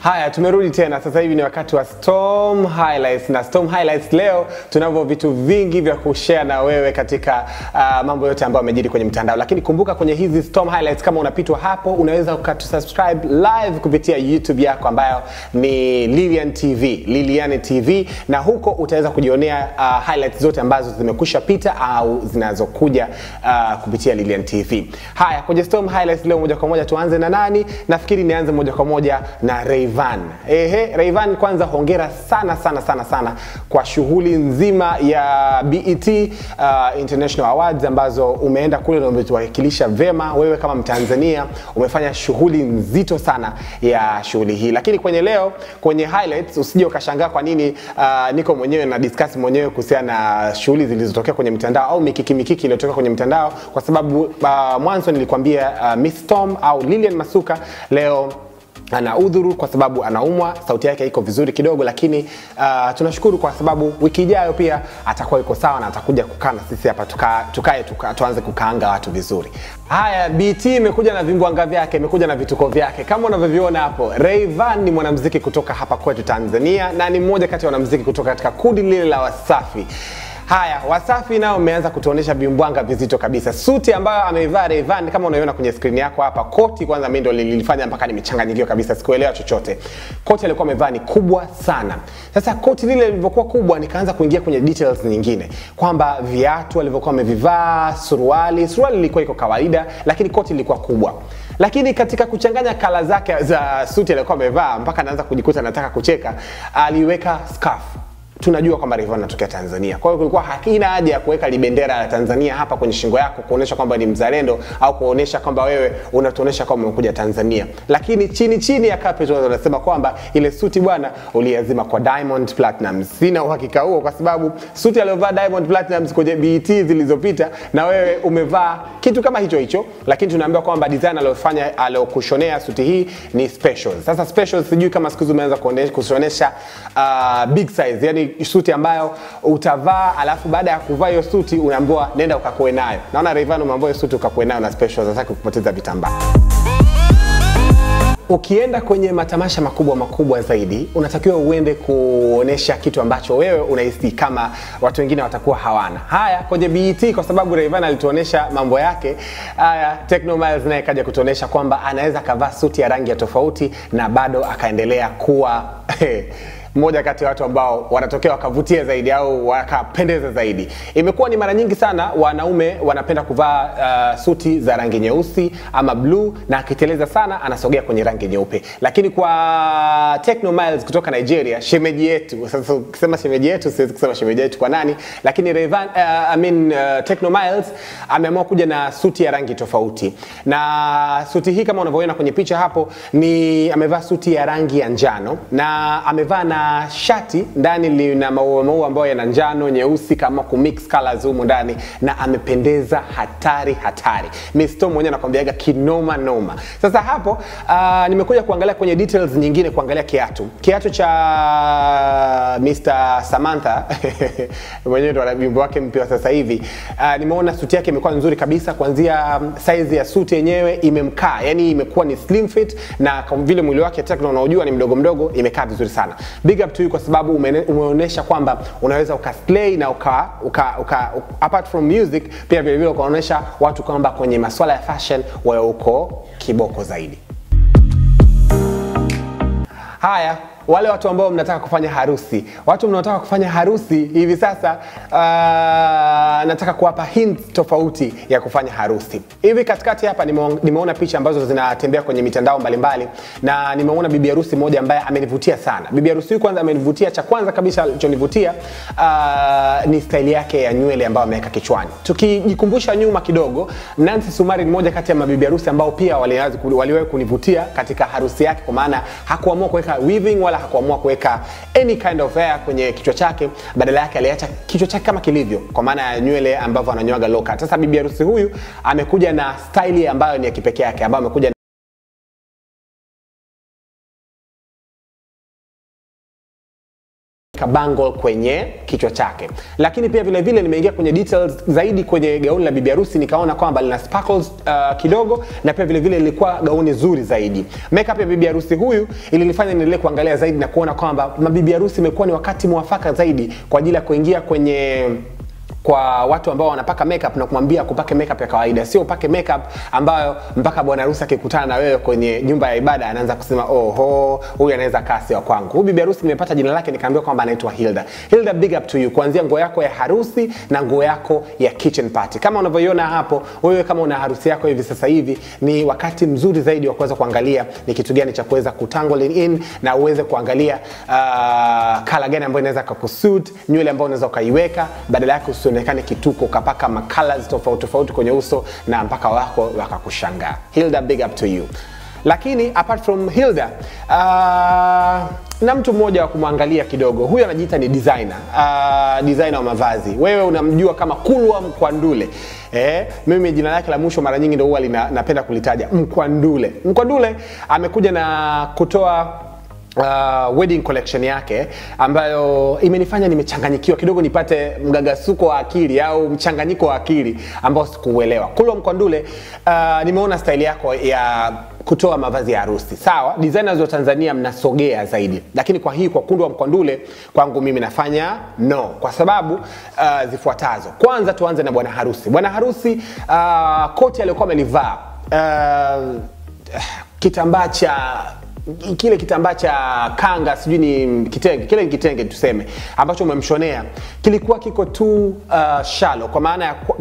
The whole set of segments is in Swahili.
Haya, tumerudi tena. Sasa hivi ni wakati wa Storm Highlights, na Storm Highlights leo tunavyo vitu vingi vya kushare na wewe katika mambo yote ambayo yamejiri kwenye mtandao. Lakini kumbuka, kwenye hizi Storm Highlights kama unapitwa hapo, unaweza ukatusubscribe live kupitia YouTube yako ambayo ni Lilian TV, na huko utaweza kujionea highlights zote ambazo zimekwisha pita au zinazokuja kupitia Lilian TV. Haya, kwenye Storm Highlights leo moja kwa moja tuanze na nani? Nafikiri nianze moja kwa moja na Rayvanny. Rayvanny, kwanza hongera sana kwa shughuli nzima ya BET International Awards ambazo umeenda kule na umetuwakilisha vema. Wewe kama Mtanzania umefanya shughuli nzito sana ya shughuli hii. Lakini kwenye highlights usije ukashangaa kwa nini niko mwenyewe na discuss mwenyewe kuhusiana na shughuli zilizotokea kwenye mtandao au mikiki iliyotoka kwenye mtandao, kwa sababu mwanzo nilikwambia Miss Storm au Lilian Masuka leo ana udhuru kwa sababu anaumwa, sauti yake iko vizuri kidogo, lakini tunashukuru kwa sababu wiki ijayo pia atakuwa yuko sawa na atakuja kukaa na sisi hapa tuanze kukaanga watu vizuri. Haya, BET imekuja na vimbwanga vyake, imekuja na vituko vyake. Kama unavyoviona hapo, Rayvanny ni mwanamuziki kutoka hapa kwetu Tanzania na ni mmoja kati ya wanamuziki kutoka katika kundi lile la Wasafi. Haya, Wasafi nao umeanza kutuonesha vimbwanga vizito kabisa. Suti ambayo ameivaa Rayvanny kama unaiona kwenye screen yako hapa, koti kwanza mimi ndo lilifanya mpaka nimechanganyikiwa kabisa, sikuelewa chochote. Koti alikuwa amevaa ni kubwa sana. Sasa koti lile lilivyokuwa kubwa, nikaanza kuingia kwenye details nyingine kwamba viatu alivyokuwa amevivaa, suruali ilikuwa iko kawaida, lakini koti lilikuwa kubwa. Lakini katika kuchanganya kala zake za suti alikuwa amevaa, mpaka naanza kujikuta nataka kucheka, aliweka scarf. Tunajua kwamba Rayvanny anatokea Tanzania. Kwa hiyo kulikuwa hakina haja ya kuweka libendera la Tanzania hapa kwenye shingo yako kuonesha kwamba ni mzalendo au kuonesha kwamba wewe unatuonesha kwamba umekuja Tanzania. Lakini chini ya carpet wanasema kwamba ile suti bwana uliazima kwa Diamond Platnumz. Sina uhakika huo kwa sababu suti aliyovaa Diamond Platnumz kwenye BET zilizopita na wewe umevaa kitu kama hicho, lakini tunaambiwa kwamba designer aliyokushonea suti hii ni Specials. Sasa Specials sijui kama siku umeanza kuonesha big size, yani suti ambayo utavaa alafu baada ya kuvaa hiyo suti unaambiwa nenda ukakoe nayo. Naona Rayvanny umeambiwa hiyo suti ukakoe nayo na Specials, hataki kupoteza vitambaa. Ukienda kwenye matamasha makubwa zaidi, unatakiwa uende kuonesha kitu ambacho wewe unahisi kama watu wengine watakuwa hawana. Haya, kwenye BET kwa sababu Rayvanny alituonesha mambo yake, haya Tekno Miles naye kaja kutuonesha kwamba anaweza kavaa suti ya rangi ya tofauti na bado akaendelea kuwa mmoja kati ya watu ambao wanatokea wakavutia zaidi au wakapendeza zaidi. Imekuwa ni mara nyingi sana wanaume wanapenda kuvaa suti za rangi nyeusi ama blue, na akiteleza sana anasogea kwenye rangi nyeupe. Lakini kwa Tekno Miles kutoka Nigeria, shemeji yetu, sasa ukisema shemeji yetu siwezi kusema shemeji yetu kwa nani, lakini Tekno Miles ameamua kuja na suti ya rangi tofauti. Na suti hii kama unavyoona kwenye picha hapo, ni amevaa suti ya rangi ya njano na amevaa na shati ndani lina maua ambayo yana njano nyeusi kama kumix colors humo ndani, na amependeza hatari. Miss Storm mwenyewe anakuambiaga kinoma noma. Sasa hapo nimekuja kuangalia kwenye details nyingine, kuangalia kiatu cha Mr. Samantha mwenyewe ndo ana wimbo wake mpya sasa hivi. Nimeona suti yake imekuwa nzuri kabisa, kuanzia size ya suti yenyewe imemkaa, yani imekuwa ni slim fit, na kwa vile mwili wake Tekno unaojua ni mdogo, imekaa vizuri sana. Big up to you kwa sababu umeonesha kwamba unaweza ukaslay na apart from music pia vile ukaonesha watu kwamba kwenye masuala ya fashion wewe uko kiboko zaidi. Haya, wale watu ambao mnataka kufanya harusi, hivi sasa nataka kuwapa hint tofauti ya kufanya harusi. Hivi katikati hapa nimeona picha ambazo zinatembea kwenye mitandao mbalimbali, na nimeona bibi harusi mmoja ambaye amenivutia sana. Bibi harusi huyu kwanza amenivutia, cha kwanza kabisa alichonivutia ni style yake ya nywele ambayo ameweka kichwani. Tukijikumbusha nyuma kidogo, Nancy Sumari ni mmoja kati ya mabibi harusi ambao pia waliwahi kunivutia katika harusi yake, kwa maana hakuamua kuweka weaving wala hakuamua kuweka any kind of hair kwenye kichwa chake, badala yake aliacha kichwa chake kama kilivyo, kwa maana ya nywele ambavyo ananyoaga low cut. Sasa bibi harusi huyu amekuja na style ambayo ni ya kipekee yake, ambayo amekuja bangle kwenye kichwa chake. Lakini pia vile vile nimeingia kwenye details zaidi kwenye gauni la bibi harusi, nikaona kwamba lina sparkles kidogo, na pia vile vile lilikuwa gauni zuri zaidi. Makeup ya bibi harusi huyu ilinifanya niendelee kuangalia zaidi na kuona kwamba mabibi harusi imekuwa ni wakati mwafaka zaidi kwa ajili ya kuingia kwa watu ambao wanapaka makeup na kumwambia kupake makeup ya kawaida, sio upake makeup ambayo mpaka bwana harusi akikutana na wewe kwenye nyumba ya ibada anaanza kusema oho, huyu anaweza kasi wa kwangu. Huyu bibi harusi nimepata jina lake, nikaambiwa kwamba anaitwa Hilda. Hilda, big up to you, kuanzia nguo yako ya harusi na nguo yako ya kitchen party. Kama unavyoiona hapo, wewe kama una harusi yako hivi sasa hivi, ni wakati mzuri zaidi wa kuweza kuangalia ni kitu gani cha kuweza kutangle in, na uweze kuangalia color gani ambayo inaweza kukusuit, nywele ambayo unaweza ukaiweka, badala yake usionekane kituko ukapaka colors tofauti kwenye uso na mpaka wako wakakushangaa. Hilda, big up to you. Lakini apart from Hilda, na mtu mmoja wa kumwangalia kidogo, huyu anajiita ni designer, designer wa mavazi. Wewe unamjua kama Kulwa Mkwandule. Mimi jina lake la mwisho mara nyingi ndio huwa napenda kulitaja, Mkwandule. Mkwandule amekuja na kutoa wedding collection yake ambayo imenifanya nimechanganyikiwa kidogo, nipate mgagasuko wa akili au mchanganyiko wa akili ambao sikuuelewa. Kulwa Mkwandule, nimeona style yako ya kutoa mavazi ya harusi. Sawa, designers wa Tanzania mnasogea zaidi. Lakini kwa Kulwa Mkwandule kwangu mimi nafanya no, kwa sababu zifuatazo. Kwanza tuanze na bwana harusi. Bwana harusi koti aliyokuwa amelivaa, kitambaa cha kanga, sijui ni kitenge, kile kitenge tuseme ambacho umemshonea, kilikuwa kiko tu shallow, kwa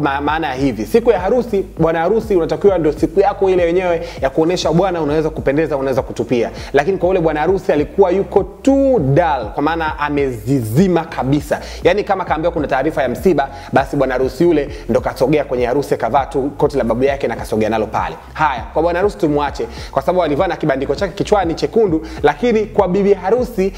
maana ya hivi. Siku ya harusi, bwana harusi unatakiwa ndio siku yako ile yenyewe ya kuonesha bwana unaweza kupendeza, unaweza kutupia. Lakini kwa ule bwana harusi alikuwa yuko tu dull, kwa maana amezizima kabisa. Yani kama kaambiwa kuna taarifa ya msiba, basi bwana harusi yule ndo kasogea kwenye harusi, kavaa tu koti la babu yake na kasogea nalo pale. Haya, kwa bwana harusi tumwache kwa sababu alivaa na kibandiko chake kichwani chekundu. Lakini kwa bibi harusi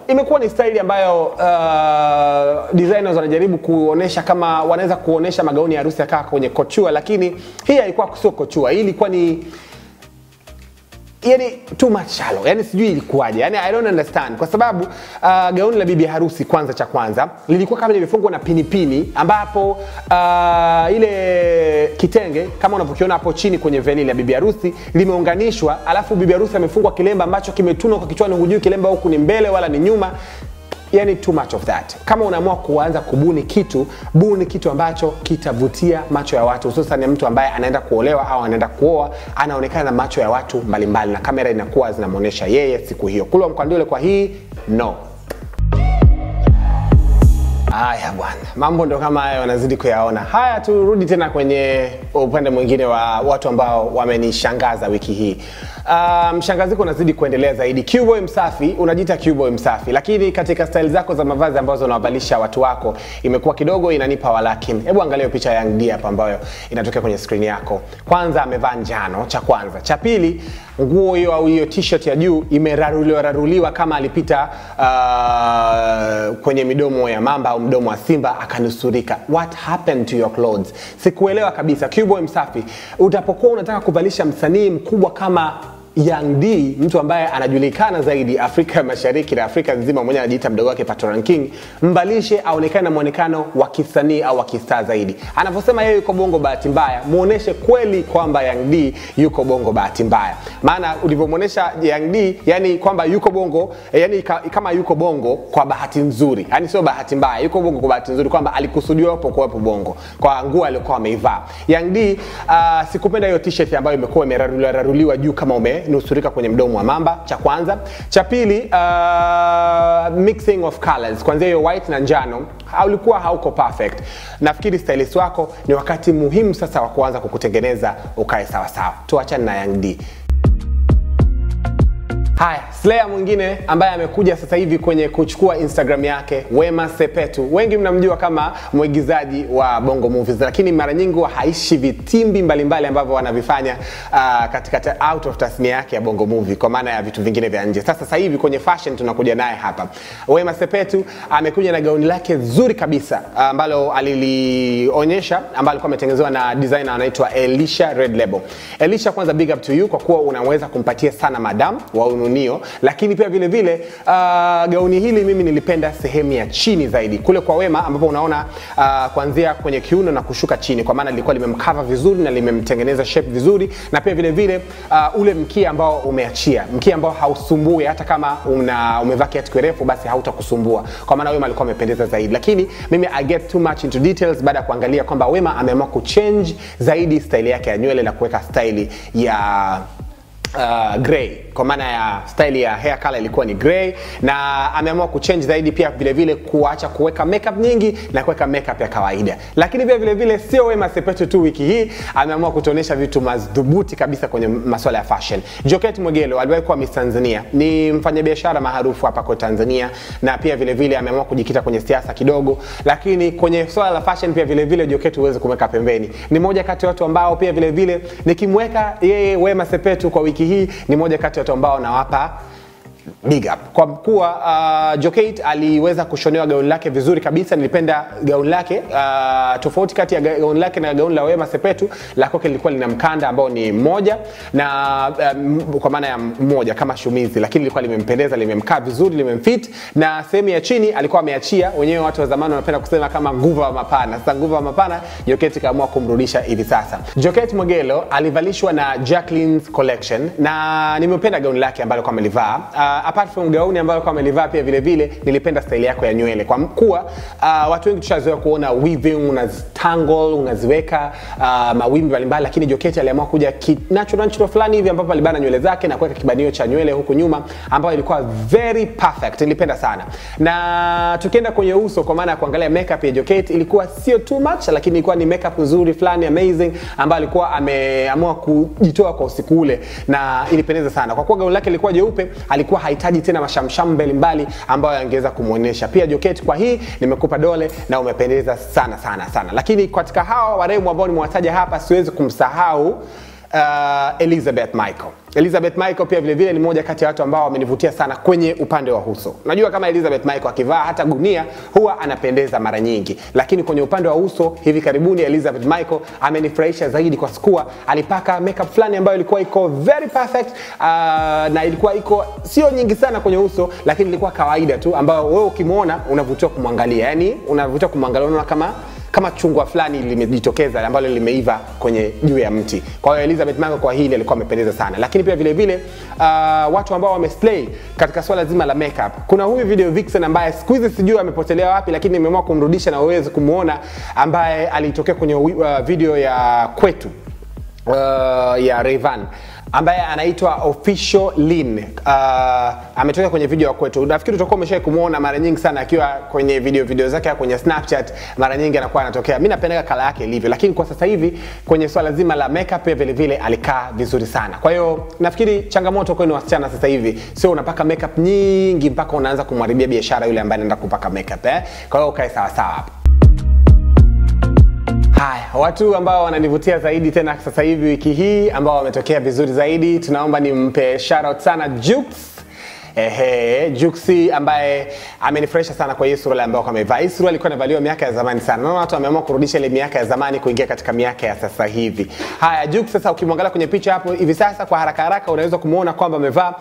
imekuwa ni style ambayo designers wanajaribu kuonesha kama wanaweza kuonesha magauni ya harusi yakaa kwenye couture, lakini hii haikuwa sio couture. Hii ilikuwa ni yani too much shallow. Yani sijui ilikuwaje. Yani I don't understand. Kwa sababu gauni la bibi harusi cha kwanza lilikuwa kama limefungwa na pinipini, ambapo ile kitenge kama unavyokiona hapo chini kwenye veli la bibi harusi limeunganishwa, alafu bibi harusi amefungwa kilemba ambacho kimetunwa kwa kichwani, hujui kilemba huku ni mbele wala ni nyuma. Yani too much of that. Kama unaamua kuanza kubuni kitu, buni kitu ambacho kitavutia macho ya watu, hususan mtu ambaye anaenda kuolewa au anaenda kuoa, anaonekana na macho ya watu mbalimbali na kamera inakuwa zinamuonesha yeye siku hiyo. Kulwa Mkwandule kwa hii no. Haya bwana, mambo ndo kama haya wanazidi kuyaona. Haya, turudi tena kwenye upande mwingine wa watu ambao wamenishangaza wiki hii. Mshangaziko unazidi kuendelea zaidi. Q-Boy Msafi, unajiita Q-Boy Msafi, lakini katika style zako za mavazi ambazo unawavalisha watu wako imekuwa kidogo inanipa walakini. Hebu angalia picha ya Young D hapa ambayo inatokea kwenye screen yako. Kwanza amevaa njano, cha kwanza. Cha pili, nguo hiyo au hiyo t-shirt ya juu imeraruliwa kama alipita kwenye midomo ya mamba au mdomo wa simba akanusurika. What happened to your clothes? Sikuelewa kabisa. Q-Boy Msafi, utapokuwa unataka kuvalisha msanii mkubwa kama Young D, mtu ambaye anajulikana zaidi Afrika Mashariki na Afrika nzima, mmoja anajiita mdogo wake Patron King, mbalishe aonekane na muonekano wa kisanii au wa kistaa zaidi. Anavyosema yeye yuko bongo bahati mbaya, muoneshe kweli kwamba Young D yuko bongo bahati mbaya. Maana ulivyomuonesha Young D, yani kwamba yuko bongo, yani kama yuko bongo kwa bahati nzuri. Yani sio bahati mbaya, yuko bongo kwa bahati nzuri, kwamba alikusudiwa hapo kuwepo bongo kwa nguo aliyokuwa ameivaa. Young D, sikupenda hiyo t-shirt ambayo imekuwa imeraruliwa juu kama nusurika kwenye mdomo wa mamba, cha kwanza. Cha pili, mixing of colors, kwanza hiyo white na njano ulikuwa hauko perfect. Nafikiri stylist wako ni wakati muhimu sasa wa kuanza kukutengeneza ukae sawa sawa. Tuachane na Young D. Haya, Slayer mwingine ambaye amekuja sasa hivi kwenye kuchukua Instagram yake, Wema Sepetu. Wengi mnamjua kama mwigizaji wa Bongo Movies, lakini mara nyingi haishi vitimbi mbalimbali ambavyo wanavifanya katika out of tasnia yake ya Bongo Movie, kwa maana ya vitu vingine vya nje. Sasa hivi kwenye fashion tunakuja naye hapa. Wema Sepetu amekuja na gauni lake zuri kabisa ambalo alilionyesha, ambalo alikuwa ametengenezewa na designer anaitwa Elisha Red Label. Elisha, kwanza big up to you kwa kuwa unaweza kumpatia sana madam wa kiunio, lakini pia vile vile gauni hili mimi nilipenda sehemu ya chini zaidi. Kule kwa Wema ambapo unaona kuanzia kwenye kiuno na kushuka chini, kwa maana lilikuwa limemcover vizuri na limemtengeneza shape vizuri, na pia vile vile ule mkia ambao umeachia, mkia ambao hausumbui hata kama umevaa kiatu kirefu basi hautakusumbua. Kwa maana Wema alikuwa amependeza zaidi. Lakini mimi I get too much into details baada ya kuangalia kwamba Wema ameamua kuchange zaidi style yake ya nywele na kuweka style ya gray, kwa maana ya style ya hair color ilikuwa ni gray, na ameamua kuchange zaidi pia vile vile kuacha kuweka makeup nyingi na kuweka makeup ya kawaida. Lakini pia vile vile sio Wema Sepetu tu, wiki hii ameamua kutuonesha vitu madhubuti kabisa kwenye masuala ya fashion. Jokate Mwegelo aliwahi kuwa Miss Tanzania, ni mfanyabiashara maarufu hapa kwa Tanzania, na pia vile vile ameamua kujikita kwenye siasa kidogo, lakini kwenye swala la fashion pia vile vile Jokate huwezi kumweka pembeni. Ni moja kati ya watu ambao pia vile vile nikimweka yeye Wema Sepetu kwa wiki hii ni moja kati ya watu ambao nawapa big up, kwa kuwa Jokate aliweza kushonewa gauni lake vizuri kabisa. Nilipenda gauni lake. Tofauti kati ya gauni lake na gauni la Wema Sepetu, la kwake lilikuwa lina mkanda ambao ni mmoja, na kwa maana ya mmoja kama shumizi, lakini lilikuwa limempendeza, limemkaa vizuri, limemfit, na sehemu ya chini alikuwa ameachia. Wenyewe watu wa zamani wanapenda kusema kama nguvu ya mapana. Sasa nguvu ya mapana Jokate kaamua kumrudisha hivi sasa. Jokate Mwegelo alivalishwa na Jacqueline's Collection, na nimependa gauni lake ambalo kwa amelivaa. Apart from gauni ambayo kwa amelivaa, pia vile vile nilipenda style yako ya nywele, kwa kuwa watu wengi tushazoea kuona weaving, unazitangle, unaziweka mawimbi mbalimbali, lakini Jokate aliamua kuja natural fulani hivi ambapo alibana nywele zake na kuweka kibanio cha nywele huku nyuma ambayo ilikuwa very perfect. Nilipenda sana. Na tukienda kwenye uso, kwa maana ya kuangalia makeup ya Jokate, ilikuwa sio too much, lakini ilikuwa ni makeup nzuri fulani amazing ambayo alikuwa ameamua kujitoa kwa usiku ule, na ilipendeza sana. Kwa kuwa gauni lake lilikuwa jeupe, alikuwa hahitaji tena mashamsham mbalimbali ambayo yangeweza kumuonesha. Pia Jokate, kwa hii nimekupa dole na umependeza sana sana sana. Lakini katika hawa warembo ambao nimewataja hapa, siwezi kumsahau Elizabeth Michael. Elizabeth Michael pia vile vile ni moja kati ya watu ambao wamenivutia sana kwenye upande wa uso. Unajua kama Elizabeth Michael akivaa hata gunia huwa anapendeza mara nyingi, lakini kwenye upande wa uso hivi karibuni Elizabeth Michael amenifurahisha zaidi kwa sababu alipaka makeup fulani ambayo ilikuwa iko very perfect, na ilikuwa iko sio nyingi sana kwenye uso, lakini ilikuwa kawaida tu ambayo wewe ukimwona unavutiwa kumwangalia. Yaani unavutiwa kumwangalia, unaona kama chungwa fulani limejitokeza ambalo limeiva kwenye juu ya mti. Kwa hiyo Elizabeth Michael kwa hili alikuwa amependeza sana. Lakini pia vile vile watu ambao wameslay katika swala zima la makeup, kuna huyu video vixen ambaye siku hizi sijui amepotelea wapi, lakini nimeamua kumrudisha na uweze kumuona, ambaye alitokea kwenye video ya Kwetu ya Rayvanny, ambaye anaitwa Official Lynn. Ametokea kwenye video ya Kwetu. Nafikiri utakuwa umeshawahi kumuona mara nyingi sana akiwa kwenye video zake kwenye Snapchat, mara nyingi anakuwa anatokea. Mimi napenda kala yake ilivyo, lakini kwa sasa hivi kwenye swala zima la makeup vile vile alikaa vizuri sana. Kwa hiyo nafikiri changamoto kwenu wasichana sasa hivi sio unapaka makeup nyingi mpaka unaanza kumharibia biashara yule ambaye anaenda kupaka makeup. Kwa hiyo ukae sawa sawa hapo. Haya, watu ambao wananivutia zaidi tena sasa hivi wiki hii ambao wametokea vizuri zaidi, tunaomba nimpe shout out sana Jux. Juxi ambaye amenifurahisha sana kwa hii sura ambayo amevaa. Hii sura ilikuwa inavaliwa miaka ya zamani sana. Naona watu wameamua kurudisha ile miaka ya zamani kuingia katika miaka ya sasa hivi. Haya, Jux sasa ukimwangalia kwenye picha hapo hivi sasa kwa haraka haraka unaweza kumuona kwamba amevaa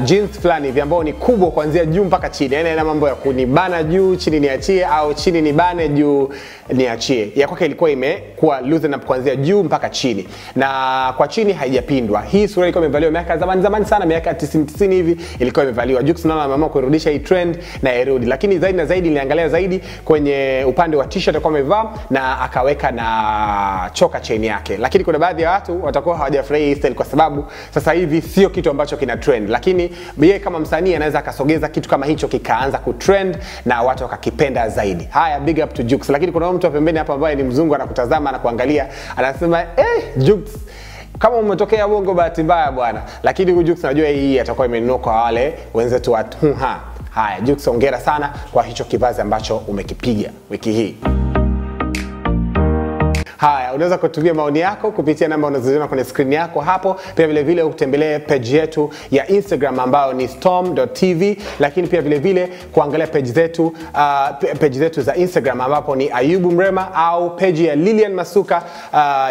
jeans fulani hivi ambao ni kubwa kuanzia juu mpaka chini. Yaani ina mambo ya kunibana juu, chini niachie, au chini nibane juu niachie. Ya kwake ilikuwa imekuwa loosen up kuanzia juu mpaka chini. Na kwa chini haijapindwa. Hii sura ilikuwa imevaliwa miaka ya zamani sana, miaka 90 hivi ilikuwa imevaliwa. Jux naona ameamua kurudisha hii trend na irudi. Lakini zaidi na zaidi niliangalia zaidi kwenye upande wa t-shirt alikuwa amevaa na akaweka na choka chain yake. Lakini kuna baadhi ya watu watakuwa hawajafurahia hii style kwa sababu sasa hivi sio kitu ambacho kina trend. Lakini yeye kama msanii anaweza akasogeza kitu kama hicho kikaanza kutrend na watu wakakipenda zaidi. Haya, big up to Jux. Lakini kuna mtu pembeni hapa ambaye ni mzungu anakutazama na kuangalia, anasema Jux, kama umetokea Bongo bahati mbaya bwana. Lakini huyu Jux najua hii atakuwa imenunua wale wenzetu wa Tuha. Haya, Jux hongera sana kwa hicho kivazi ambacho umekipiga wiki hii. Haya, unaweza kutumia maoni yako kupitia namba unazoziona kwenye screen yako hapo. Pia vile vile utembelee page yetu ya Instagram ambayo ni storm.tv, lakini pia vile vile kuangalia page zetu za Instagram ambapo ni Ayubu Mrema, au page ya Lilian Masuka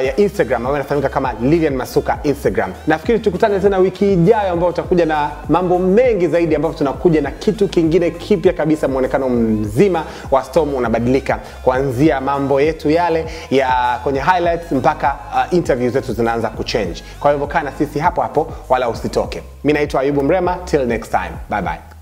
ya Instagram ambayo inafahamika kama Lilian Masuka Instagram. Nafikiri tukutane tena wiki ijayo ambapo tutakuja na mambo mengi zaidi, ambapo tunakuja na kitu kingine kipya kabisa. Muonekano mzima wa Storm unabadilika kuanzia mambo yetu yale ya kwenye highlights mpaka interviews zetu zinaanza kuchange. Kwa hivyo kana sisi hapo hapo wala usitoke. Mimi naitwa Ayubu Mrema, till next time. Bye bye.